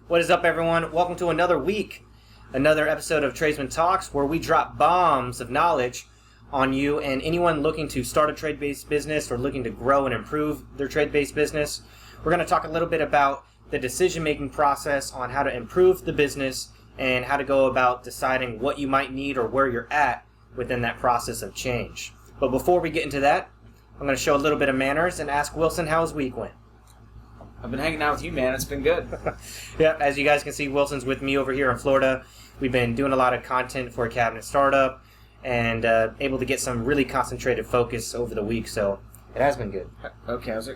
What is up, everyone? Welcome to another week, another episode of Tradesmen Talks, where we drop bombs of knowledge on you and anyone looking to start a trade-based business or looking to grow and improve their trade-based business. We're going to talk a little bit about the decision-making process on how to improve the business and how to go about deciding what you might need or where you're at within that process of change. But before we get into that, I'm going to show a little bit of manners and ask Wilson how his week went. I've been hanging out with you, man. It's been good. Yeah, as you guys can see, Wilson's with me over here in Florida. We've been doing a lot of content for a cabinet startup and able to get some really concentrated focus over the week, so it has been good. Okay, how's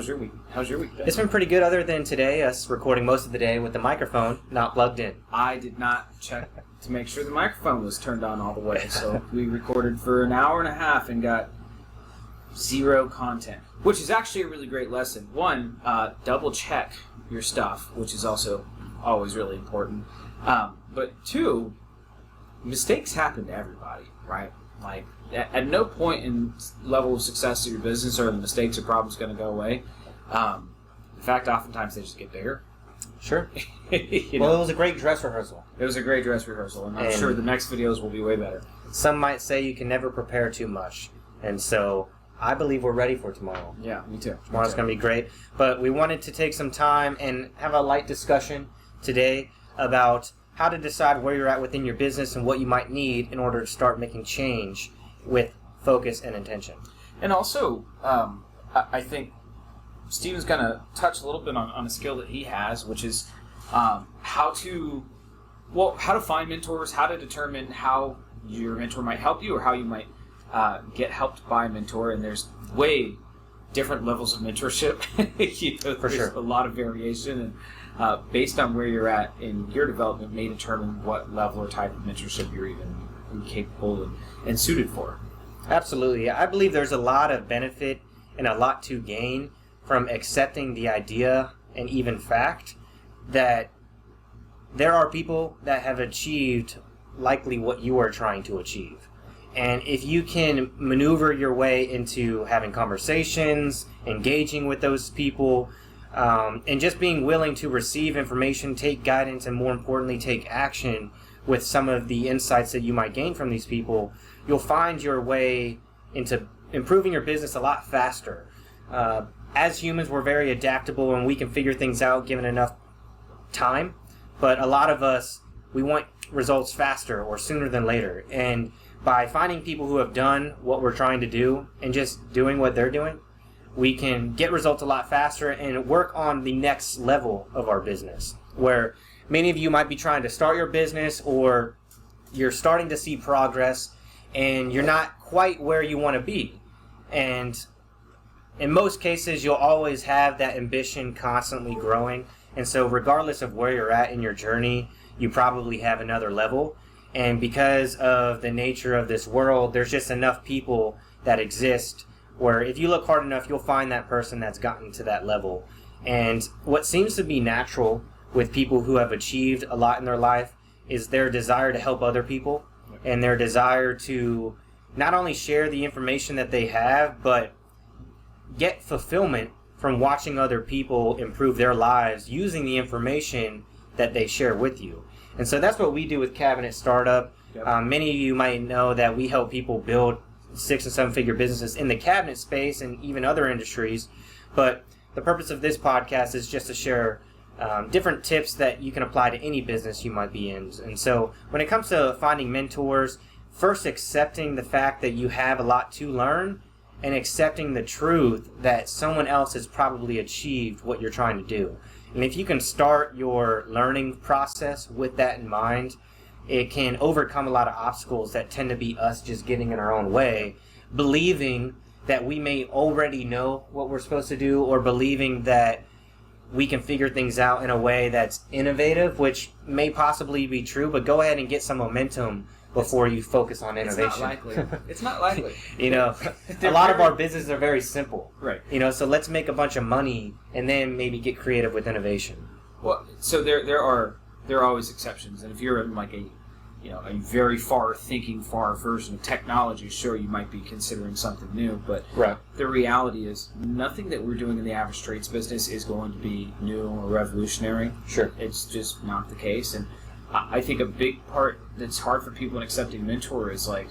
your week? How's your week been? It's been pretty good other than today, us recording most of the day with the microphone not plugged in. I did not check to make sure the microphone was turned on all the way, so we recorded for an hour and a half and got zero content, which is actually a really great lesson. One, double check your stuff, which is also always really important. But two, mistakes happen to everybody, right? Like, at no point in level of success of your business are the mistakes or problems going to go away. In fact, oftentimes they just get bigger. Sure. It was a great dress rehearsal. It was a great dress rehearsal, and I'm sure the next videos will be way better. Some might say you can never prepare too much, and so I believe we're ready for tomorrow. Yeah, me too. Tomorrow's going to be great. But we wanted to take some time and have a light discussion today about how to decide where you're at within your business and what you might need in order to start making change with focus and intention. And also, I think Steven's going to touch a little bit on a skill that he has, which is how to find mentors, how to determine how your mentor might help you or how you might get helped by a mentor. And there's way different levels of mentorship. For sure. There's a lot of variation, and based on where you're at in your development may determine what level or type of mentorship you're even capable and suited for. Absolutely. I believe there's a lot of benefit and a lot to gain from accepting the idea and even fact that there are people that have achieved likely what you are trying to achieve. And if you can maneuver your way into having conversations, engaging with those people, and just being willing to receive information, take guidance, and more importantly, take action with some of the insights that you might gain from these people, you'll find your way into improving your business a lot faster. As humans, we're very adaptable and we can figure things out given enough time, but a lot of us, we want results faster or sooner than later. And by finding people who have done what we're trying to do and just doing what they're doing, we can get results a lot faster and work on the next level of our business, where many of you might be trying to start your business or you're starting to see progress and you're not quite where you want to be. And in most cases, you'll always have that ambition constantly growing. And so regardless of where you're at in your journey, you probably have another level. And because of the nature of this world, there's just enough people that exist where if you look hard enough, you'll find that person that's gotten to that level. And what seems to be natural with people who have achieved a lot in their life is their desire to help other people and their desire to not only share the information that they have, but get fulfillment from watching other people improve their lives using the information that they share with you. And so that's what we do with Cabinet Startup. Yep. Many of you might know that we help people build 6- and 7-figure businesses in the cabinet space and even other industries. But the purpose of this podcast is just to share different tips that you can apply to any business you might be in. And so when it comes to finding mentors, first accepting the fact that you have a lot to learn and accepting the truth that someone else has probably achieved what you're trying to do. And if you can start your learning process with that in mind, it can overcome a lot of obstacles that tend to be us just getting in our own way, believing that we may already know what we're supposed to do or believing that we can figure things out in a way that's innovative, which may possibly be true, but go ahead and get some momentum before you focus on innovation. It's not likely. It's not likely. You know, a lot of our businesses are very simple. Right. You know, so let's make a bunch of money and then maybe get creative with innovation. Well, so there are always exceptions, and if you're in like a a very far version of technology, sure, you might be considering something new, but the reality is nothing that we're doing in the average trades business is going to be new or revolutionary. Sure. It's just not the case. And I think a big part that's hard for people in accepting a mentor is like,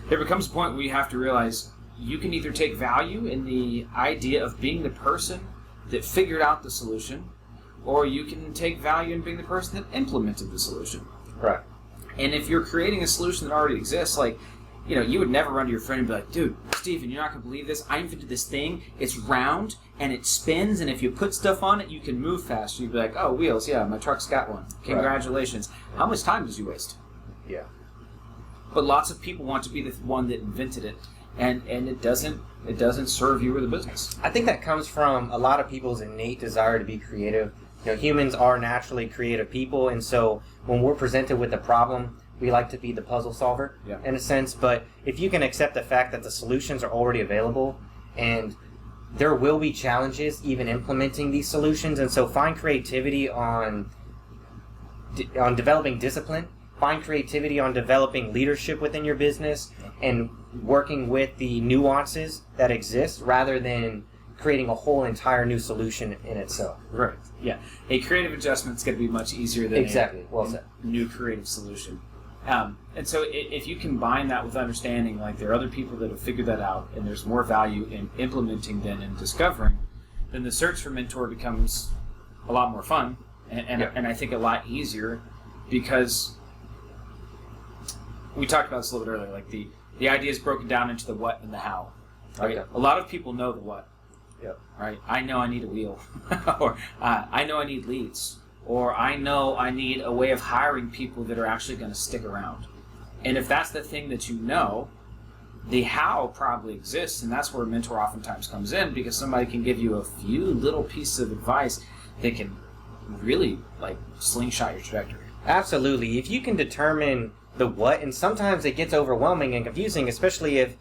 there becomes a point where you have to realize you can either take value in the idea of being the person that figured out the solution, or you can take value in being the person that implemented the solution. Right. And if you're creating a solution that already exists, like, you would never run to your friend and be like, dude, Steven, you're not going to believe this. I invented this thing. It's round, and it spins, and if you put stuff on it, you can move faster. You'd be like, oh, wheels, yeah, my truck's got one. Congratulations. Right. How much time did you waste? Yeah. But lots of people want to be the one that invented it, and it doesn't serve you or the business. I think that comes from a lot of people's innate desire to be creative. Humans are naturally creative people, and so when we're presented with a problem, we like to be the puzzle solver in a sense. But if you can accept the fact that the solutions are already available, and there will be challenges even implementing these solutions, and so find creativity on developing discipline, find creativity on developing leadership within your business, and working with the nuances that exist rather than creating a whole entire new solution in itself. Right. Yeah. A creative adjustment's going to be much easier than a new creative solution. And so if you combine that with understanding, like, there are other people that have figured that out, and there's more value in implementing than in discovering, then the search for mentor becomes a lot more fun, and I think a lot easier, because we talked about this a little bit earlier. Like, the idea is broken down into the what and the how. Right? Okay. A lot of people know the what. Yep. Right. I know I need a wheel, or I know I need leads, or I know I need a way of hiring people that are actually going to stick around. And if that's the thing that you know, the how probably exists, and that's where a mentor oftentimes comes in, because somebody can give you a few little pieces of advice that can really, like, slingshot your trajectory. Absolutely. If you can determine the what, and sometimes it gets overwhelming and confusing, especially if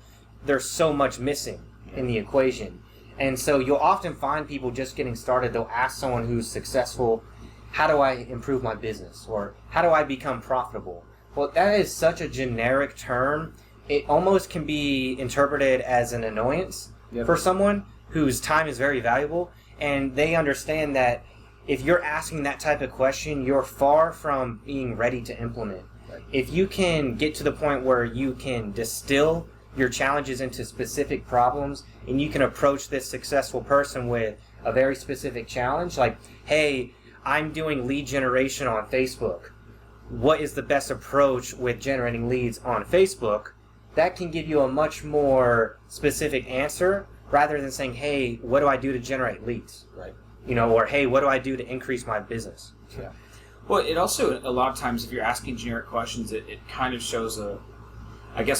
there's so much missing in the equation. And so you'll often find people just getting started, they'll ask someone who's successful, how do I improve my business? Or how do I become profitable? Well, that is such a generic term. It almost can be interpreted as an annoyance for someone whose time is very valuable. And they understand that if you're asking that type of question, you're far from being ready to implement. Right. If you can get to the point where you can distill your challenges into specific problems, and you can approach this successful person with a very specific challenge, like, hey, I'm doing lead generation on Facebook. What is the best approach with generating leads on Facebook? That can give you a much more specific answer rather than saying, hey, what do I do to generate leads? Right. Or hey, what do I do to increase my business? Yeah. Well, it also, a lot of times, if you're asking generic questions, it kind of shows a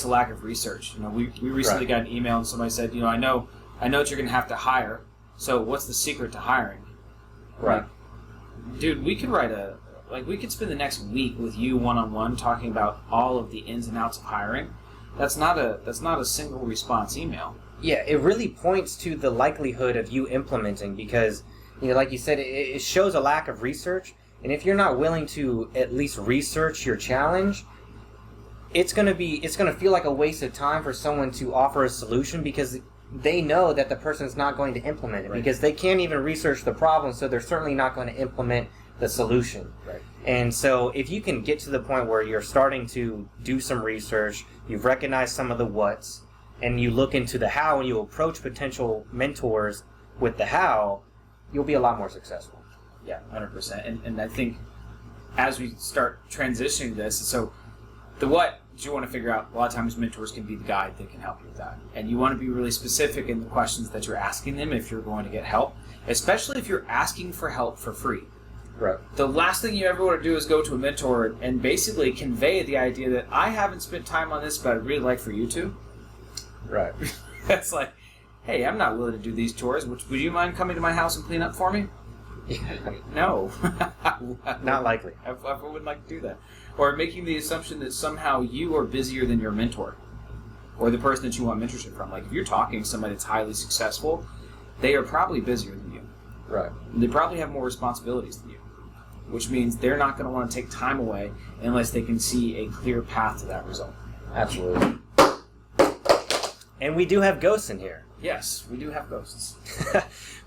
lack of research. We recently got an email and somebody said, I know that you're going to have to hire, so what's the secret to hiring? Right. Dude, we could we could spend the next week with you one-on-one talking about all of the ins and outs of hiring. That's not a single response email. Yeah, it really points to the likelihood of you implementing, because, like you said, it shows a lack of research, and if you're not willing to at least research your challenge, it's going to feel like a waste of time for someone to offer a solution, because they know that the person's not going to implement it, because they can't even research the problem, so they're certainly not going to implement the solution. Right. And so if you can get to the point where you're starting to do some research, you've recognized some of the what's, and you look into the how, and you approach potential mentors with the how, you'll be a lot more successful. Yeah, 100%. And I think as we start transitioning this, so the what you want to figure out, a lot of times mentors can be the guide that can help you with that. And you want to be really specific in the questions that you're asking them if you're going to get help, especially if you're asking for help for free. Right. The last thing you ever want to do is go to a mentor and basically convey the idea that I haven't spent time on this, but I'd really like for you to. Right. That's like, hey, I'm not willing to do these chores. Would you mind coming to my house and clean up for me? No. Not likely. I wouldn't like to do that. Or making the assumption that somehow you are busier than your mentor or the person that you want mentorship from. Like, if you're talking to somebody that's highly successful, they are probably busier than you. Right. They probably have more responsibilities than you. which means they're not going to want to take time away unless they can see a clear path to that result. Absolutely. And we do have ghosts in here. Yes, we do have ghosts.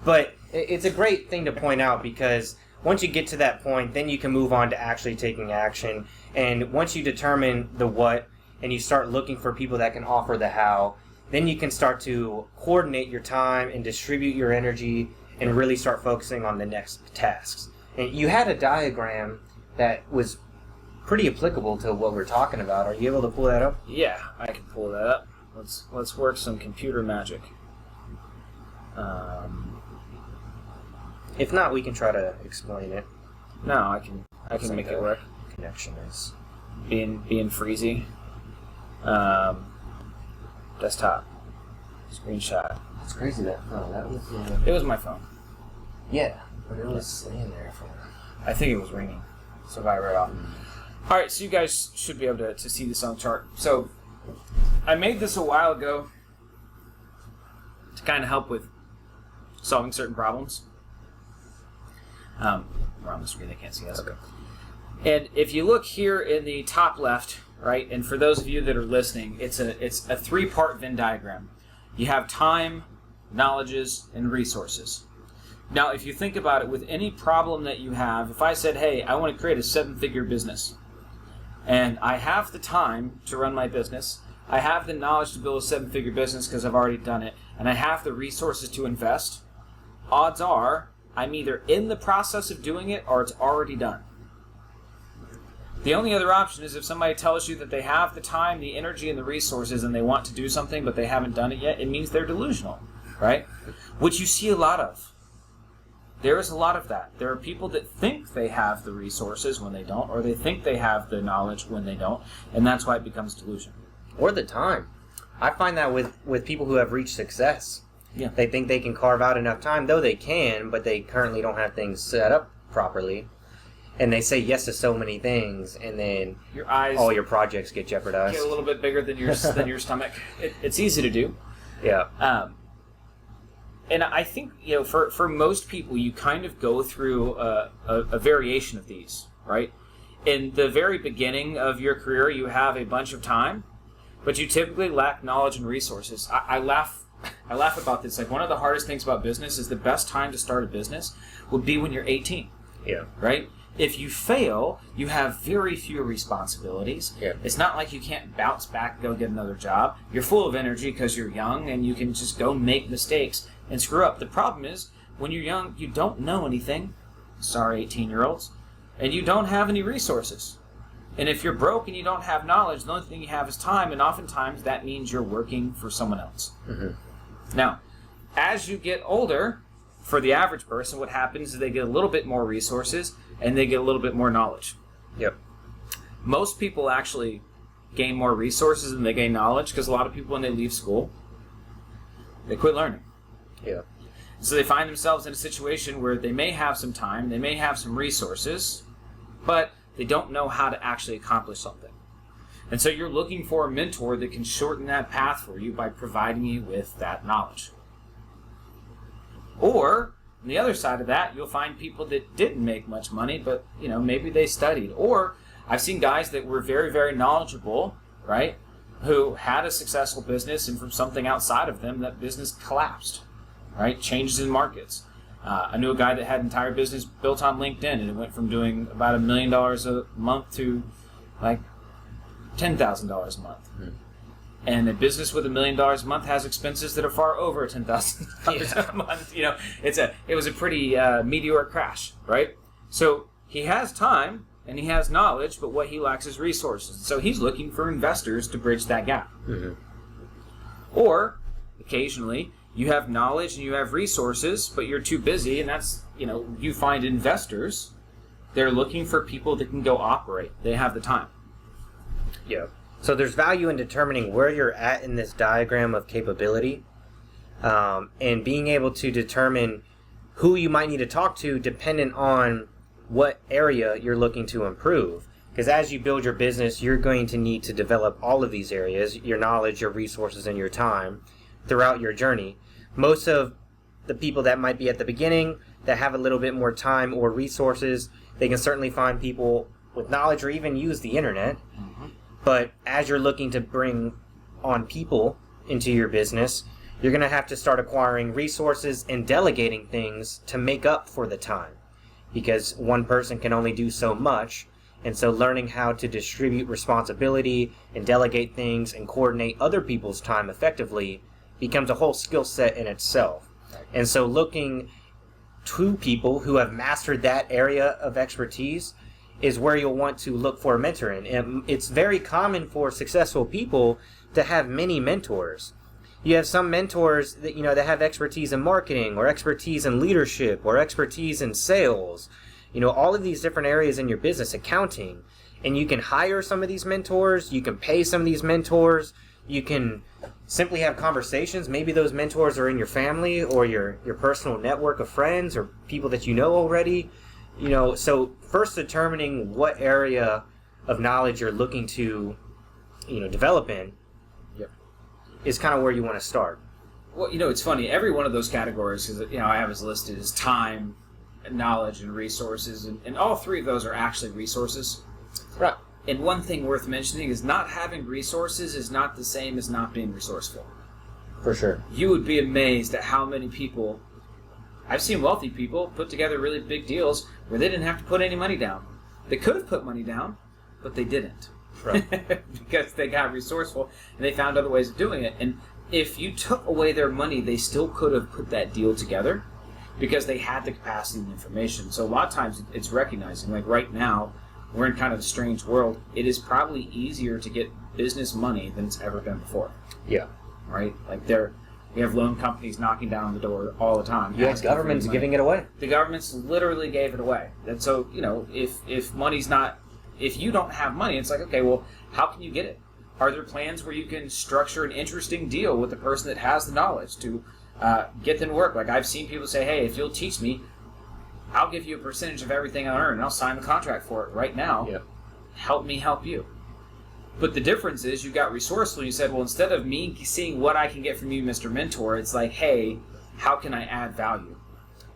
But it's a great thing to point out, because once you get to that point, then you can move on to actually taking action. And once you determine the what and you start looking for people that can offer the how, then you can start to coordinate your time and distribute your energy and really start focusing on the next tasks. And you had a diagram that was pretty applicable to what we're talking about. Are you able to pull that up? Yeah, I can pull that up. Let's work some computer magic. If not, we can try to explain it. No, I can make it work. Connection is Being freezy. Desktop. Screenshot. it's crazy that that was It was my phone. yeah, but it was staying there for. I think it was ringing. So I got it right off. Alright, so you guys should be able to see this on the chart. So I made this a while ago to kind of help with solving certain problems. We're on the screen, they can't see us. Okay. And if you look here in the top left, right, and for those of you that are listening, it's a 3-part Venn diagram. You have time, knowledges, and resources. Now, if you think about it, with any problem that you have, if I said, hey, I want to create a 7-figure business, and I have the time to run my business, I have the knowledge to build a 7-figure business because I've already done it, and I have the resources to invest, odds are I'm either in the process of doing it or it's already done. The only other option is if somebody tells you that they have the time, the energy, and the resources and they want to do something but they haven't done it yet, it means they're delusional, right? Which you see a lot of. There is a lot of that. There are people that think they have the resources when they don't, or they think they have the knowledge when they don't, and that's why it becomes delusion. Or the time. I find that with people who have reached success. Yeah. They think they can carve out enough time, though they can, but they currently don't have things set up properly. And they say yes to so many things, and then Your eyes all your projects get jeopardized. get a little bit bigger than your stomach. It's easy to do. Yeah. And I think, for most people, you kind of go through a variation of these, right? In the very beginning of your career, you have a bunch of time, but you typically lack knowledge and resources. I laugh about this. Like, one of the hardest things about business is the best time to start a business would be when you're 18. Yeah. Right? If you fail, you have very few responsibilities. Yeah. It's not like you can't bounce back and go get another job. You're full of energy because you're young and you can just go make mistakes and screw up. The problem is, when you're young, you don't know anything. Sorry, 18-year-olds. And you don't have any resources. And if you're broke and you don't have knowledge, the only thing you have is time, and oftentimes that means you're working for someone else. Mm-hmm. Now, as you get older, for the average person, what happens is they get a little bit more resources and they get a little bit more knowledge. Yep. Most people actually gain more resources than they gain knowledge, because a lot of people, when they leave school, they quit learning. Yeah. So they find themselves in a situation where they may have some time, they may have some resources, but they don't know how to actually accomplish something. And so you're looking for a mentor that can shorten that path for you by providing you with that knowledge. Or, on the other side of that, you'll find people that didn't make much money, but, maybe they studied. Or, I've seen guys that were very, very knowledgeable, right, who had a successful business, and from something outside of them, that business collapsed, right? Changes in markets. I knew a guy that had an entire business built on LinkedIn, and it went from doing about $1 million a month to, like, $10,000 a month. Mm-hmm. And a business with $1 million a month has expenses that are far over $10,000 a month. It was a pretty meteoric crash, right? So he has time and he has knowledge, but what he lacks is resources. So he's looking for investors to bridge that gap. Mm-hmm. Or occasionally you have knowledge and you have resources, but you're too busy, and that's, you find investors. They're looking for people that can go operate. They have the time. Yeah. So there's value in determining where you're at in this diagram of capability, and being able to determine who you might need to talk to dependent on what area you're looking to improve. Because as you build your business, you're going to need to develop all of these areas, your knowledge, your resources, and your time throughout your journey. Most of the people that might be at the beginning, that have a little bit more time or resources, they can certainly find people with knowledge or even use the internet. Mm-hmm. But as you're looking to bring on people into your business, you're going to have to start acquiring resources and delegating things to make up for the time, because one person can only do so much. And so learning how to distribute responsibility and delegate things and coordinate other people's time effectively becomes a whole skill set in itself. And so looking to people who have mastered that area of expertise is where you'll want to look for a mentor in. And it's very common for successful people to have many mentors. You have some mentors that that have expertise in marketing or expertise in leadership or expertise in sales. All of these different areas in your business, accounting. And you can hire some of these mentors, you can pay some of these mentors, you can simply have conversations. Maybe those mentors are in your family or your personal network of friends or people that you know already. So first determining what area of knowledge you're looking to, develop in, is kind of where you want to start. Well, it's funny. Every one of those categories, because I have as listed as time, knowledge, and resources, and all three of those are actually resources. Right. And one thing worth mentioning is not having resources is not the same as not being resourceful. For sure. You would be amazed at how many people, I've seen wealthy people put together really big deals where they didn't have to put any money down. They could have put money down, but they didn't. Right. Because they got resourceful and they found other ways of doing it. And if you took away their money, they still could have put that deal together because they had the capacity and information. So a lot of times it's recognizing, like right now, we're in kind of a strange world. It is probably easier to get business money than it's ever been before. Yeah. Right? Like we have loan companies knocking down the door all the time. You have governments giving it away. The governments literally gave it away. And so, if money's not, if you don't have money, it's like, okay, well, how can you get it? Are there plans where you can structure an interesting deal with the person that has the knowledge to get them to work? Like I've seen people say, hey, if you'll teach me, I'll give you a percentage of everything I earn, and I'll sign the contract for it right now. Yep. Help me help you. But the difference is you got resourceful. You said, well, instead of me seeing what I can get from you, Mr. Mentor, it's like, hey, how can I add value?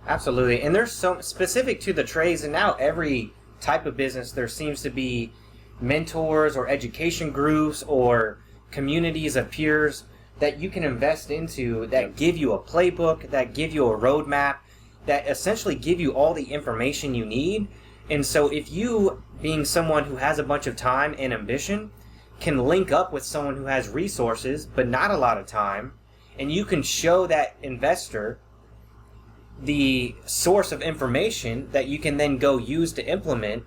Absolutely. And there's so specific to the trades, and now every type of business, there seems to be mentors or education groups or communities of peers that you can invest into that give you a playbook, that give you a roadmap, that essentially give you all the information you need. And so if you, being someone who has a bunch of time and ambition, can link up with someone who has resources but not a lot of time, and you can show that investor the source of information that you can then go use to implement,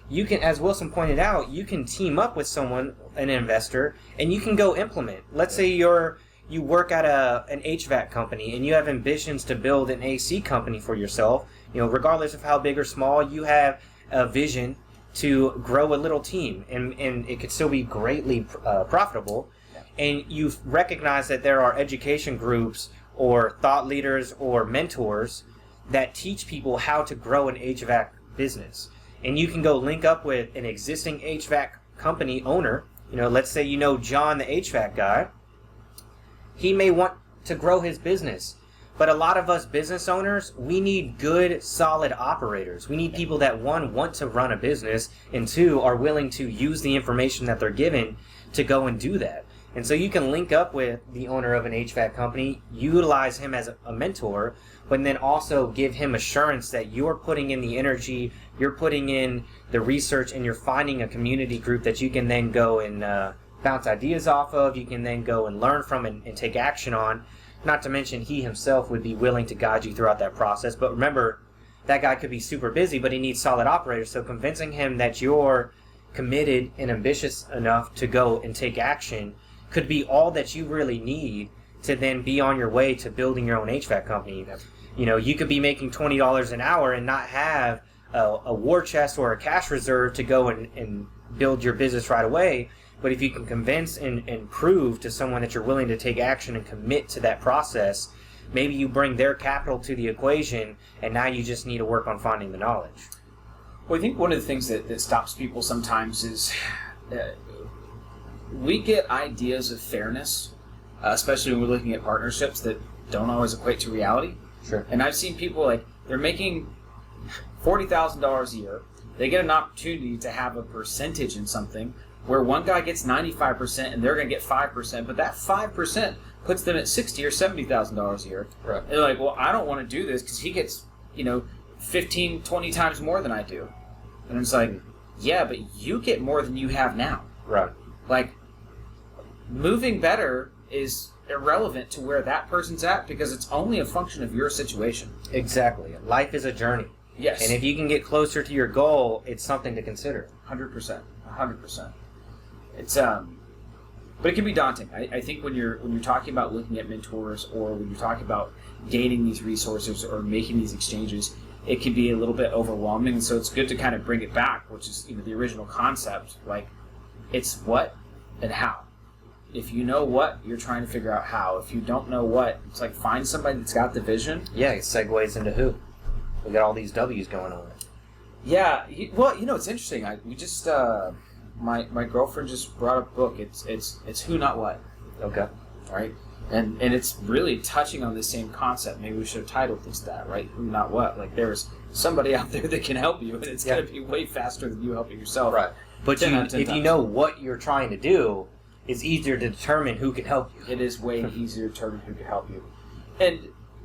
you can, as Wilson pointed out, you can team up with someone, an investor, and you can go implement. Let's say you work at an HVAC company and you have ambitions to build an AC company for yourself. Regardless of how big or small, you have a vision to grow a little team, and it could still be greatly profitable. And you recognize that there are education groups or thought leaders or mentors that teach people how to grow an HVAC business. And you can go link up with an existing HVAC company owner. Let's say John, the HVAC guy. He may want to grow his business. But a lot of us business owners, we need good, solid operators. We need people that, one, want to run a business, and two, are willing to use the information that they're given to go and do that. And so you can link up with the owner of an HVAC company, utilize him as a mentor, but then also give him assurance that you're putting in the energy, you're putting in the research, and you're finding a community group that you can then go and bounce ideas off of, you can then go and learn from and take action on. Not to mention he himself would be willing to guide you throughout that process. But remember, that guy could be super busy, but he needs solid operators. So convincing him that you're committed and ambitious enough to go and take action could be all that you really need to then be on your way to building your own HVAC company. You could be making $20 an hour and not have a war chest or a cash reserve to go and build your business right away. But if you can convince and prove to someone that you're willing to take action and commit to that process, maybe you bring their capital to the equation, and now you just need to work on finding the knowledge. Well, I think one of the things that stops people sometimes is we get ideas of fairness, especially when we're looking at partnerships that don't always equate to reality. Sure. And I've seen people like, They're making $40,000 a year. They get an opportunity to have a percentage in something where one guy gets 95% and they're going to get 5%, but that 5% puts them at $60,000 or $70,000 a year. Right. They're like, well, I don't want to do this because he gets, 15, 20 times more than I do. And it's like, yeah, but you get more than you have now. Right. Like, moving better is irrelevant to where that person's at because it's only a function of your situation. Exactly. Life is a journey. Yes. And if you can get closer to your goal, it's something to consider. 100%. 100%. It's but it can be daunting. I think when you're talking about looking at mentors or when you're talking about gaining these resources or making these exchanges, it can be a little bit overwhelming. And so it's good to kind of bring it back, which is the original concept. Like, it's what and how. If you know what, you're trying to figure out how. If you don't know what, it's like find somebody that's got the vision. Yeah, it segues into who. We got all these W's going on. Yeah, well, it's interesting. We just my girlfriend just brought up a book. It's Who Not What. Okay. Right, and it's really touching on the same concept. Maybe we should have titled this that, right? Who Not What. Like there's somebody out there that can help you, and it's going to be way faster than you helping yourself. Right. But if you know what you're trying to do, it's easier to determine who can help you. It is way easier to determine who can help you, and.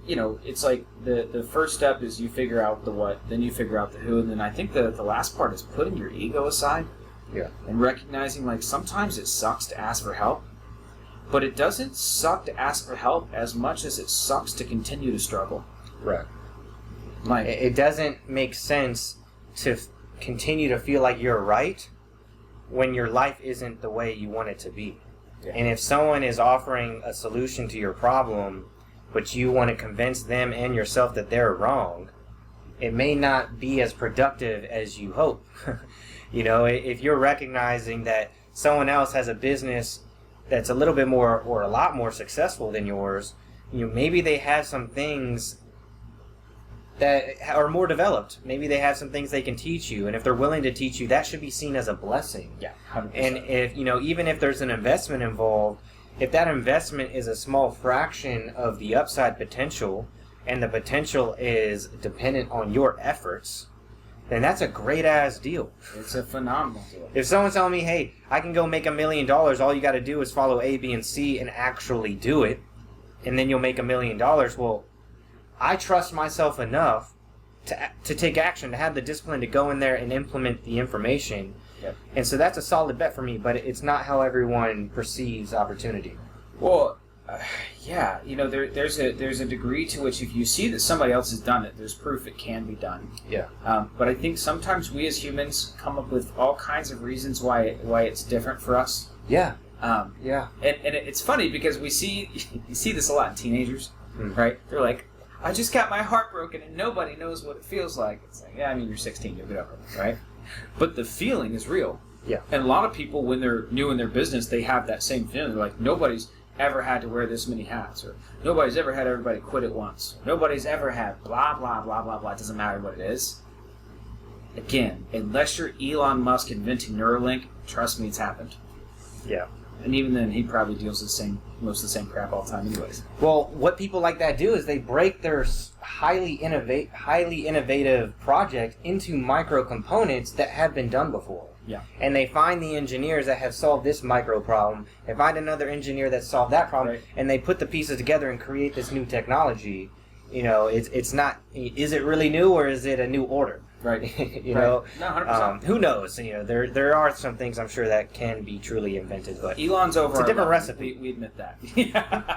It's like the first step is you figure out the what, then you figure out the who, and then I think the last part is putting your ego aside. Yeah. And recognizing, like, sometimes it sucks to ask for help, but it doesn't suck to ask for help as much as it sucks to continue to struggle. Right. Like, it doesn't make sense to continue to feel like you're right when your life isn't the way you want it to be. Yeah. And if someone is offering a solution to your problem, but you want to convince them and yourself that they're wrong, it may not be as productive as you hope. If you're recognizing that someone else has a business that's a little bit more or a lot more successful than yours, maybe they have some things that are more developed. Maybe they have some things they can teach you, and if they're willing to teach you, that should be seen as a blessing. Yeah, 100%. And if even if there's an investment involved, if that investment is a small fraction of the upside potential, and the potential is dependent on your efforts, then that's a great-ass deal. It's a phenomenal deal. If someone's telling me, hey, I can go make $1 million, all you got to do is follow A, B, and C and actually do it, and then you'll make $1 million, well, I trust myself enough to take action, to have the discipline to go in there and implement the information. Yep. And so that's a solid bet for me, but it's not how everyone perceives opportunity. Well, yeah, there's a degree to which if you see that somebody else has done it, there's proof it can be done. Yeah. But I think sometimes we as humans come up with all kinds of reasons why it's different for us. Yeah. Yeah. And it's funny because you see this a lot in teenagers, right? They're like, I just got my heart broken and nobody knows what it feels like. It's like, yeah, you're 16, you'll get over it, right? But the feeling is real. Yeah. And a lot of people, when they're new in their business, they have that same feeling. They're like, nobody's ever had to wear this many hats, or nobody's ever had everybody quit at once. Nobody's ever had blah, blah, blah, blah, blah. It doesn't matter what it is. Again, unless you're Elon Musk inventing Neuralink, trust me, it's happened. Yeah. And even then, he probably deals with most of the same crap all the time anyways. Well, what people like that do is they break their highly innovative project into micro components that have been done before. Yeah. And they find the engineers that have solved this micro problem, and find another engineer that solved that problem, right. And they put the pieces together and create this new technology. It's not, is it really new or is it a new order? Right. No, 100%. Who knows? There are some things I'm sure that can be truly invented, but Elon's over. It's a different recipe. We admit that.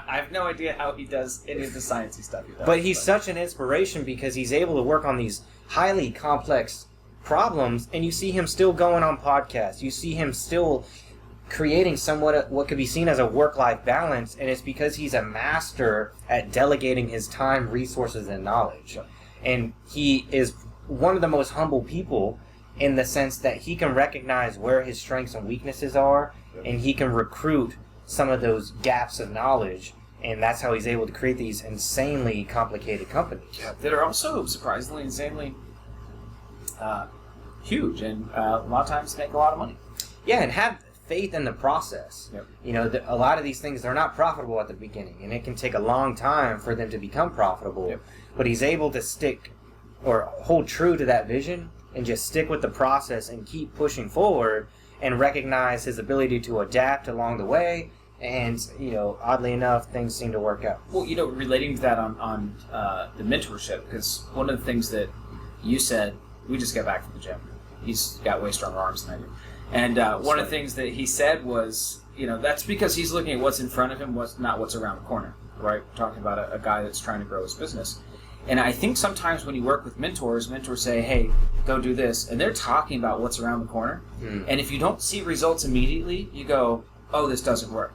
I have no idea how he does any of the sciencey stuff he does. But he's such an inspiration because he's able to work on these highly complex problems, and you see him still going on podcasts. You see him still creating somewhat what could be seen as a work-life balance, and it's because he's a master at delegating his time, resources, and knowledge. And he is one of the most humble people in the sense that he can recognize where his strengths and weaknesses are, and he can recruit some of those gaps of knowledge, and that's how he's able to create these insanely complicated companies. That are also surprisingly insanely huge, and a lot of times make a lot of money. Yeah, and have faith in the process. Yep. A lot of these things, they're not profitable at the beginning, and it can take a long time for them to become profitable. Yep. But he's able to stick or hold true to that vision and just stick with the process and keep pushing forward and recognize his ability to adapt along the way. And, oddly enough, things seem to work out. Well, relating to that on the mentorship, because one of the things that you said, we just got back from the gym. He's got way stronger arms than I do. And one of the things that he said was, that's because he's looking at what's in front of him, not what's around the corner, right? We're talking about a guy that's trying to grow his business. And I think sometimes when you work with mentors say, hey, go do this, and they're talking about what's around the corner. And if you don't see results immediately, you go, oh, this doesn't work.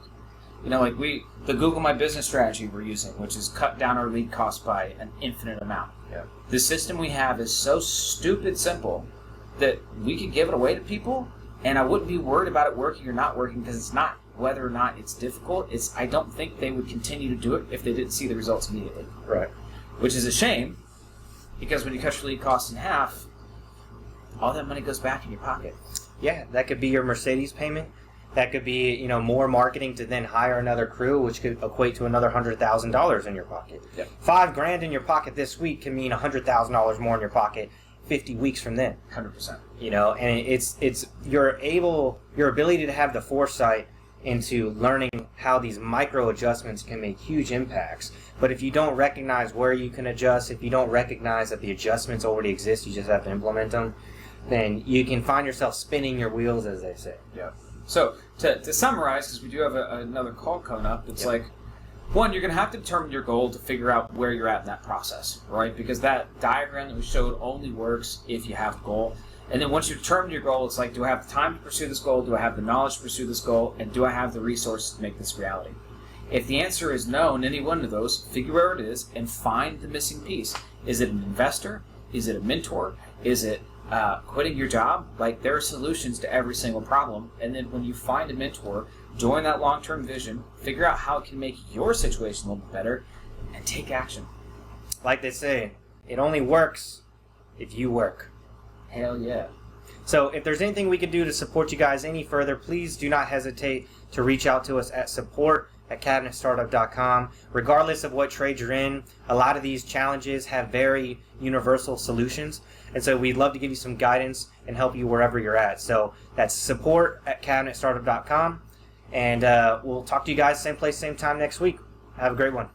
Like the Google My Business strategy we're using, which has cut down our lead cost by an infinite amount. Yeah. The system we have is so stupid simple that we could give it away to people, and I wouldn't be worried about it working or not working, because it's not whether or not it's difficult. I don't think they would continue to do it if they didn't see the results immediately. Right. Which is a shame, because when you cut your lead costs in half, all that money goes back in your pocket. Yeah, that could be your Mercedes payment. That could be, more marketing to then hire another crew, which could equate to another $100,000 in your pocket. Yep. $5,000 in your pocket this week can mean $100,000 more in your pocket 50 weeks from then. 100%. And it's your ability to have the foresight into learning how these micro adjustments can make huge impacts. But if you don't recognize where you can adjust, if you don't recognize that the adjustments already exist, you just have to implement them, then you can find yourself spinning your wheels, as they say. Yeah. So to summarize, because we do have another call coming up, it's like, one, you're going to have to determine your goal to figure out where you're at in that process, right? Because that diagram that we showed only works if you have a goal. And then once you determine your goal, it's like, do I have the time to pursue this goal? Do I have the knowledge to pursue this goal? And do I have the resources to make this reality? If the answer is no in any one of those, figure where it is and find the missing piece. Is it an investor? Is it a mentor? Is it quitting your job? Like, there are solutions to every single problem. And then when you find a mentor, join that long-term vision, figure out how it can make your situation a little bit better, and take action. Like they say, it only works if you work. Hell yeah. So if there's anything we can do to support you guys any further, please do not hesitate to reach out to us at support@cabinetstartup.com. Regardless of what trade you're in, a lot of these challenges have very universal solutions. And so we'd love to give you some guidance and help you wherever you're at. So that's support@cabinetstartup.com. And we'll talk to you guys same place, same time next week. Have a great one.